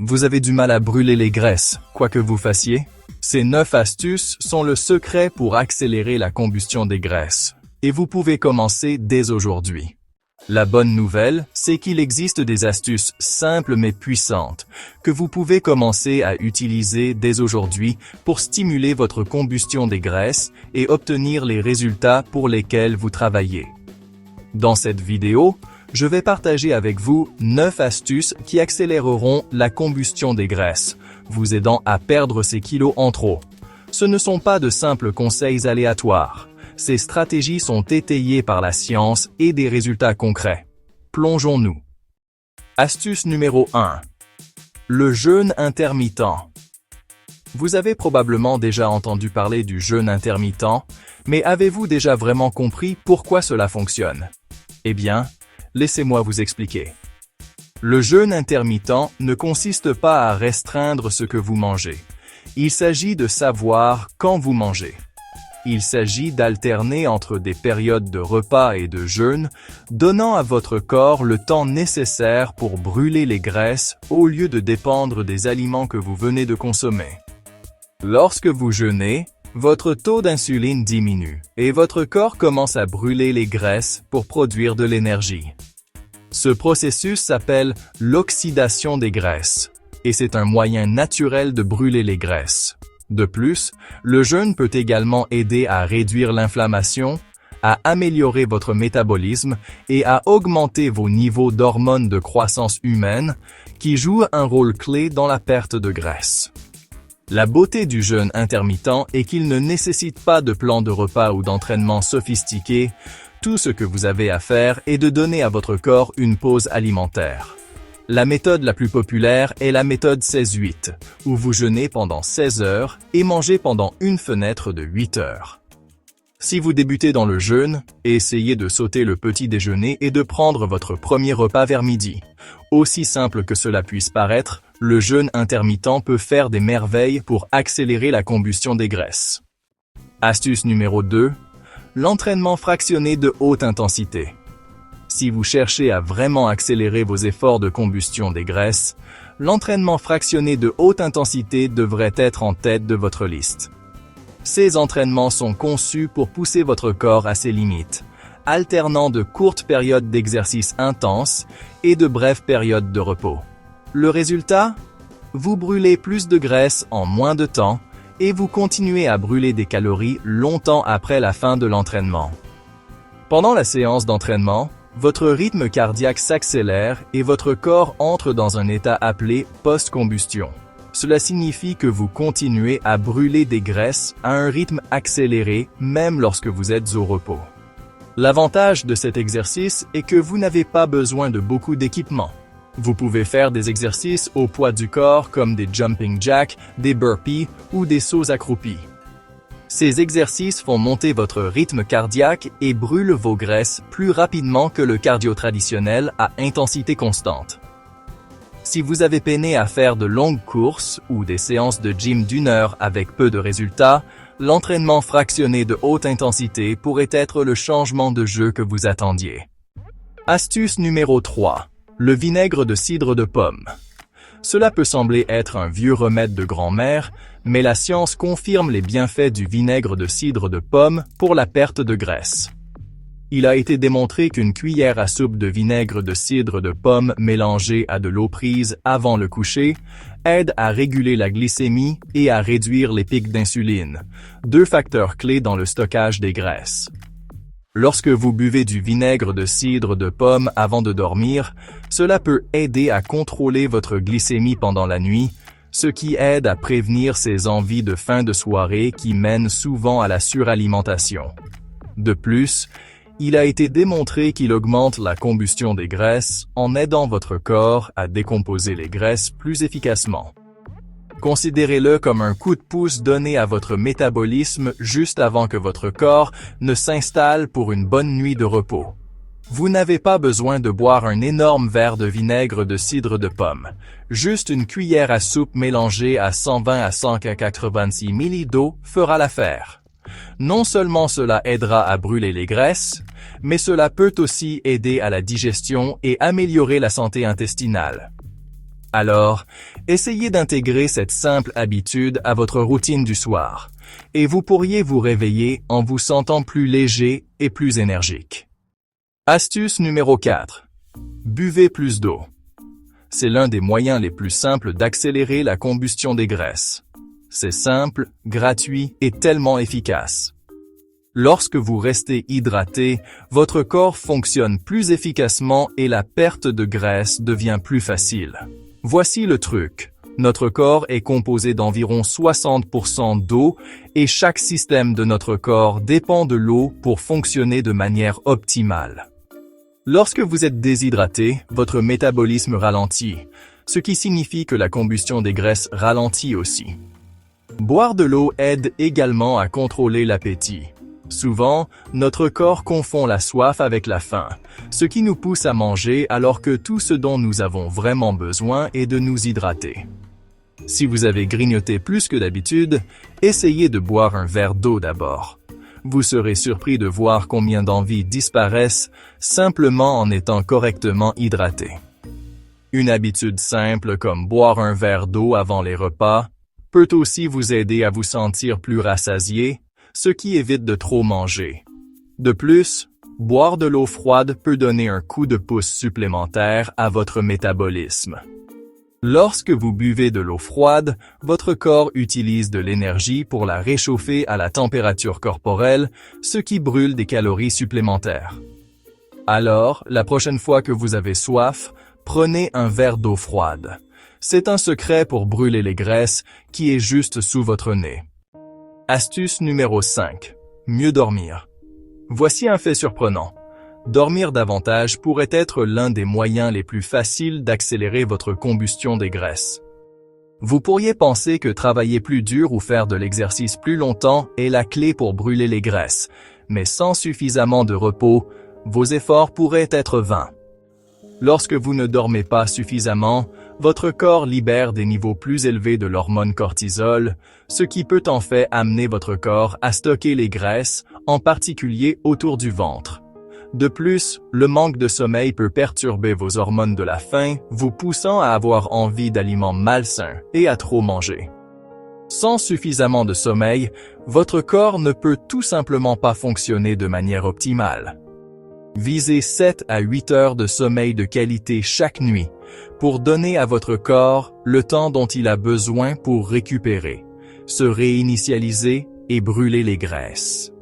Vous avez du mal à brûler les graisses, quoi que vous fassiez? Ces 9 astuces sont le secret pour accélérer la combustion des graisses. Et vous pouvez commencer dès aujourd'hui. La bonne nouvelle, c'est qu'il existe des astuces simples mais puissantes que vous pouvez commencer à utiliser dès aujourd'hui pour stimuler votre combustion des graisses et obtenir les résultats pour lesquels vous travaillez. Dans cette vidéo, je vais partager avec vous 9 astuces qui accéléreront la combustion des graisses, vous aidant à perdre ces kilos en trop. Ce ne sont pas de simples conseils aléatoires. Ces stratégies sont étayées par la science et des résultats concrets. Plongeons-nous. Astuce numéro 1. Le jeûne intermittent. Vous avez probablement déjà entendu parler du jeûne intermittent, mais avez-vous déjà vraiment compris pourquoi cela fonctionne? Eh bien, laissez-moi vous expliquer. Le jeûne intermittent ne consiste pas à restreindre ce que vous mangez. Il s'agit de savoir quand vous mangez. Il s'agit d'alterner entre des périodes de repas et de jeûne, donnant à votre corps le temps nécessaire pour brûler les graisses au lieu de dépendre des aliments que vous venez de consommer. Lorsque vous jeûnez, votre taux d'insuline diminue et votre corps commence à brûler les graisses pour produire de l'énergie. Ce processus s'appelle l'oxydation des graisses, et c'est un moyen naturel de brûler les graisses. De plus, le jeûne peut également aider à réduire l'inflammation, à améliorer votre métabolisme et à augmenter vos niveaux d'hormones de croissance humaine qui jouent un rôle clé dans la perte de graisse. La beauté du jeûne intermittent est qu'il ne nécessite pas de plan de repas ou d'entraînement sophistiqué. Tout ce que vous avez à faire est de donner à votre corps une pause alimentaire. La méthode la plus populaire est la méthode 16-8, où vous jeûnez pendant 16 heures et mangez pendant une fenêtre de 8 heures. Si vous débutez dans le jeûne, essayez de sauter le petit déjeuner et de prendre votre premier repas vers midi. Aussi simple que cela puisse paraître, le jeûne intermittent peut faire des merveilles pour accélérer la combustion des graisses. Astuce numéro 2. L'entraînement fractionné de haute intensité. Si vous cherchez à vraiment accélérer vos efforts de combustion des graisses, l'entraînement fractionné de haute intensité devrait être en tête de votre liste. Ces entraînements sont conçus pour pousser votre corps à ses limites, alternant de courtes périodes d'exercice intense et de brèves périodes de repos. Le résultat? Vous brûlez plus de graisse en moins de temps et vous continuez à brûler des calories longtemps après la fin de l'entraînement. Pendant la séance d'entraînement, votre rythme cardiaque s'accélère et votre corps entre dans un état appelé post-combustion. Cela signifie que vous continuez à brûler des graisses à un rythme accéléré même lorsque vous êtes au repos. L'avantage de cet exercice est que vous n'avez pas besoin de beaucoup d'équipement. Vous pouvez faire des exercices au poids du corps comme des jumping jacks, des burpees ou des sauts accroupis. Ces exercices font monter votre rythme cardiaque et brûlent vos graisses plus rapidement que le cardio traditionnel à intensité constante. Si vous avez peiné à faire de longues courses ou des séances de gym d'1 heure avec peu de résultats, l'entraînement fractionné de haute intensité pourrait être le changement de jeu que vous attendiez. Astuce numéro 3. Le vinaigre de cidre de pomme. Cela peut sembler être un vieux remède de grand-mère, mais la science confirme les bienfaits du vinaigre de cidre de pomme pour la perte de graisse. Il a été démontré qu'une cuillère à soupe de vinaigre de cidre de pomme mélangée à de l'eau prise avant le coucher aide à réguler la glycémie et à réduire les pics d'insuline, 2 facteurs clés dans le stockage des graisses. Lorsque vous buvez du vinaigre de cidre de pomme avant de dormir, cela peut aider à contrôler votre glycémie pendant la nuit, ce qui aide à prévenir ces envies de fin de soirée qui mènent souvent à la suralimentation. De plus, il a été démontré qu'il augmente la combustion des graisses en aidant votre corps à décomposer les graisses plus efficacement. Considérez-le comme un coup de pouce donné à votre métabolisme juste avant que votre corps ne s'installe pour une bonne nuit de repos. Vous n'avez pas besoin de boire un énorme verre de vinaigre de cidre de pomme. Juste une cuillère à soupe mélangée à 120 à 186 ml d'eau fera l'affaire. Non seulement cela aidera à brûler les graisses, mais cela peut aussi aider à la digestion et améliorer la santé intestinale. Alors, essayez d'intégrer cette simple habitude à votre routine du soir, et vous pourriez vous réveiller en vous sentant plus léger et plus énergique. Astuce numéro 4. Buvez plus d'eau. C'est l'un des moyens les plus simples d'accélérer la combustion des graisses. C'est simple, gratuit et tellement efficace. Lorsque vous restez hydraté, votre corps fonctionne plus efficacement et la perte de graisse devient plus facile. Voici le truc. Notre corps est composé d'environ 60% d'eau et chaque système de notre corps dépend de l'eau pour fonctionner de manière optimale. Lorsque vous êtes déshydraté, votre métabolisme ralentit, ce qui signifie que la combustion des graisses ralentit aussi. Boire de l'eau aide également à contrôler l'appétit. Souvent, notre corps confond la soif avec la faim, ce qui nous pousse à manger alors que tout ce dont nous avons vraiment besoin est de nous hydrater. Si vous avez grignoté plus que d'habitude, essayez de boire un verre d'eau d'abord. Vous serez surpris de voir combien d'envies disparaissent simplement en étant correctement hydraté. Une habitude simple comme boire un verre d'eau avant les repas peut aussi vous aider à vous sentir plus rassasié, ce qui évite de trop manger. De plus, boire de l'eau froide peut donner un coup de pouce supplémentaire à votre métabolisme. Lorsque vous buvez de l'eau froide, votre corps utilise de l'énergie pour la réchauffer à la température corporelle, ce qui brûle des calories supplémentaires. Alors, la prochaine fois que vous avez soif, prenez un verre d'eau froide. C'est un secret pour brûler les graisses qui est juste sous votre nez. Astuce numéro 5. Mieux dormir. Voici un fait surprenant. Dormir davantage pourrait être l'un des moyens les plus faciles d'accélérer votre combustion des graisses. Vous pourriez penser que travailler plus dur ou faire de l'exercice plus longtemps est la clé pour brûler les graisses, mais sans suffisamment de repos, vos efforts pourraient être vains. Lorsque vous ne dormez pas suffisamment, votre corps libère des niveaux plus élevés de l'hormone cortisol, ce qui peut en fait amener votre corps à stocker les graisses, en particulier autour du ventre. De plus, le manque de sommeil peut perturber vos hormones de la faim, vous poussant à avoir envie d'aliments malsains et à trop manger. Sans suffisamment de sommeil, votre corps ne peut tout simplement pas fonctionner de manière optimale. Visez 7 à 8 heures de sommeil de qualité chaque nuit, pour donner à votre corps le temps dont il a besoin pour récupérer, se réinitialiser et brûler les graisses.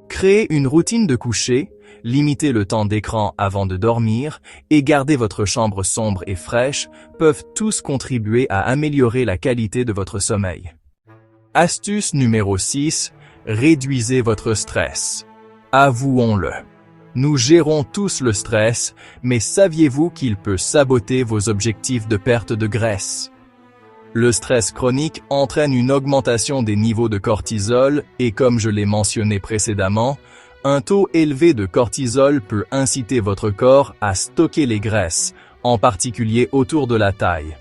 Créez une routine de coucher, limitez le temps d'écran avant de dormir et gardez votre chambre sombre et fraîche peuvent tous contribuer à améliorer la qualité de votre sommeil. Astuce numéro 6. Réduisez votre stress. Avouons-le. Nous gérons tous le stress, mais saviez-vous qu'il peut saboter vos objectifs de perte de graisse? Le stress chronique entraîne une augmentation des niveaux de cortisol et comme je l'ai mentionné précédemment, un taux élevé de cortisol peut inciter votre corps à stocker les graisses, en particulier autour de la taille.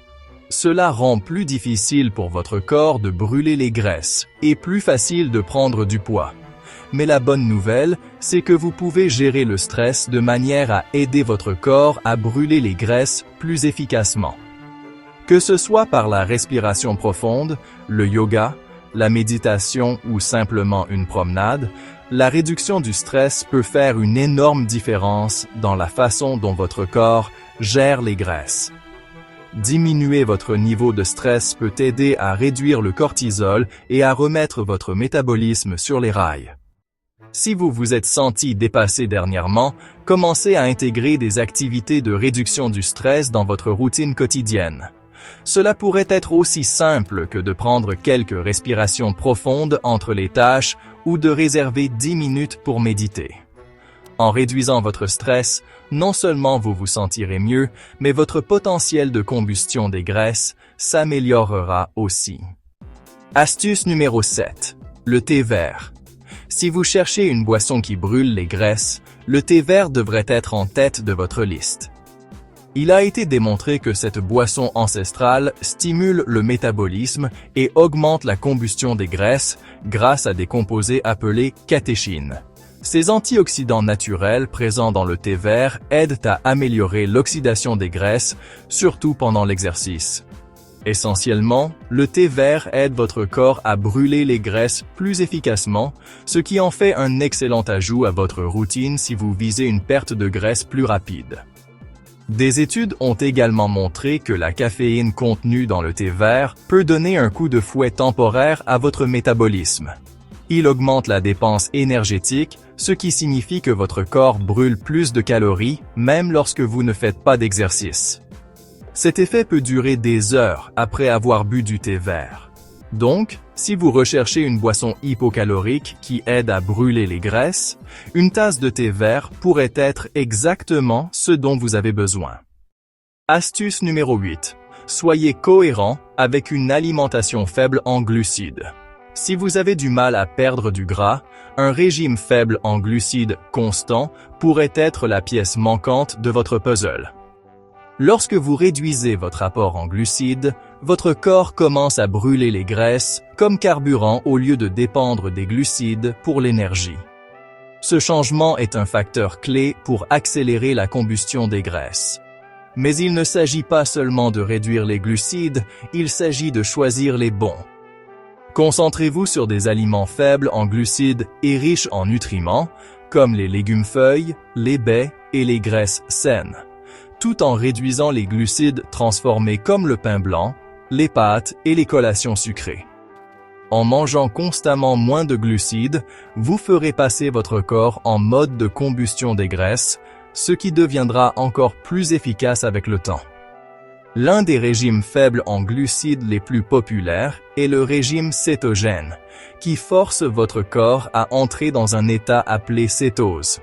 Cela rend plus difficile pour votre corps de brûler les graisses et plus facile de prendre du poids. Mais la bonne nouvelle, c'est que vous pouvez gérer le stress de manière à aider votre corps à brûler les graisses plus efficacement. Que ce soit par la respiration profonde, le yoga, la méditation ou simplement une promenade, la réduction du stress peut faire une énorme différence dans la façon dont votre corps gère les graisses. Diminuer votre niveau de stress peut aider à réduire le cortisol et à remettre votre métabolisme sur les rails. Si vous vous êtes senti dépassé dernièrement, commencez à intégrer des activités de réduction du stress dans votre routine quotidienne. Cela pourrait être aussi simple que de prendre quelques respirations profondes entre les tâches ou de réserver 10 minutes pour méditer. En réduisant votre stress, non seulement vous vous sentirez mieux, mais votre potentiel de combustion des graisses s'améliorera aussi. Astuce numéro 7. Le thé vert. Si vous cherchez une boisson qui brûle les graisses, le thé vert devrait être en tête de votre liste. Il a été démontré que cette boisson ancestrale stimule le métabolisme et augmente la combustion des graisses grâce à des composés appelés catéchines. Ces antioxydants naturels présents dans le thé vert aident à améliorer l'oxydation des graisses, surtout pendant l'exercice. Essentiellement, le thé vert aide votre corps à brûler les graisses plus efficacement, ce qui en fait un excellent ajout à votre routine si vous visez une perte de graisse plus rapide. Des études ont également montré que la caféine contenue dans le thé vert peut donner un coup de fouet temporaire à votre métabolisme. Il augmente la dépense énergétique, ce qui signifie que votre corps brûle plus de calories, même lorsque vous ne faites pas d'exercice. Cet effet peut durer des heures après avoir bu du thé vert. Donc, si vous recherchez une boisson hypocalorique qui aide à brûler les graisses, une tasse de thé vert pourrait être exactement ce dont vous avez besoin. Astuce numéro 8. Soyez cohérent avec une alimentation faible en glucides. Si vous avez du mal à perdre du gras, un régime faible en glucides constant pourrait être la pièce manquante de votre puzzle. Lorsque vous réduisez votre apport en glucides, votre corps commence à brûler les graisses comme carburant au lieu de dépendre des glucides pour l'énergie. Ce changement est un facteur clé pour accélérer la combustion des graisses. Mais il ne s'agit pas seulement de réduire les glucides, il s'agit de choisir les bons. Concentrez-vous sur des aliments faibles en glucides et riches en nutriments, comme les légumes-feuilles, les baies et les graisses saines, tout en réduisant les glucides transformés comme le pain blanc, les pâtes et les collations sucrées. En mangeant constamment moins de glucides, vous ferez passer votre corps en mode de combustion des graisses, ce qui deviendra encore plus efficace avec le temps. L'un des régimes faibles en glucides les plus populaires est le régime cétogène, qui force votre corps à entrer dans un état appelé cétose.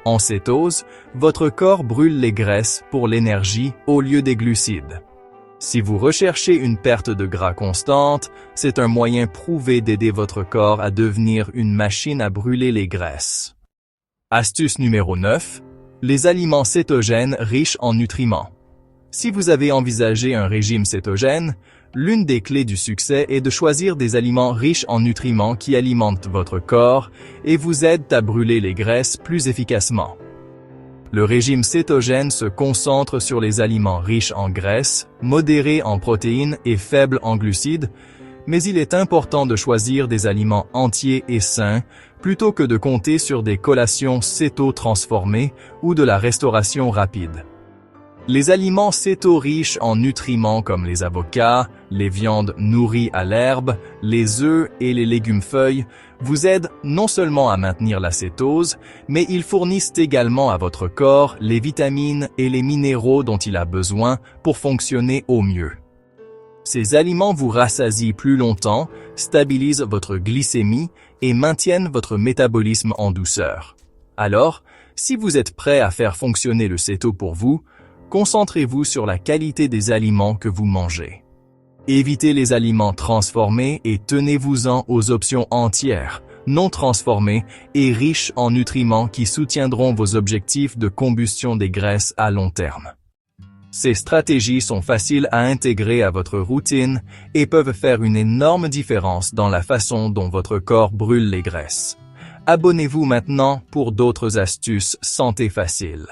En cétose, votre corps brûle les graisses pour l'énergie au lieu des glucides. Si vous recherchez une perte de gras constante, c'est un moyen prouvé d'aider votre corps à devenir une machine à brûler les graisses. Astuce numéro 9. Les aliments cétogènes riches en nutriments. Si vous avez envisagé un régime cétogène, l'une des clés du succès est de choisir des aliments riches en nutriments qui alimentent votre corps et vous aident à brûler les graisses plus efficacement. Le régime cétogène se concentre sur les aliments riches en graisses, modérés en protéines et faibles en glucides, mais il est important de choisir des aliments entiers et sains plutôt que de compter sur des collations céto-transformées ou de la restauration rapide. Les aliments céto-riches en nutriments comme les avocats, les viandes nourries à l'herbe, les œufs et les légumes-feuilles vous aident non seulement à maintenir la cétose, mais ils fournissent également à votre corps les vitamines et les minéraux dont il a besoin pour fonctionner au mieux. Ces aliments vous rassasient plus longtemps, stabilisent votre glycémie et maintiennent votre métabolisme en douceur. Alors, si vous êtes prêt à faire fonctionner le céto pour vous, concentrez-vous sur la qualité des aliments que vous mangez. Évitez les aliments transformés et tenez-vous-en aux options entières, non transformées et riches en nutriments qui soutiendront vos objectifs de combustion des graisses à long terme. Ces stratégies sont faciles à intégrer à votre routine et peuvent faire une énorme différence dans la façon dont votre corps brûle les graisses. Abonnez-vous maintenant pour d'autres astuces santé faciles.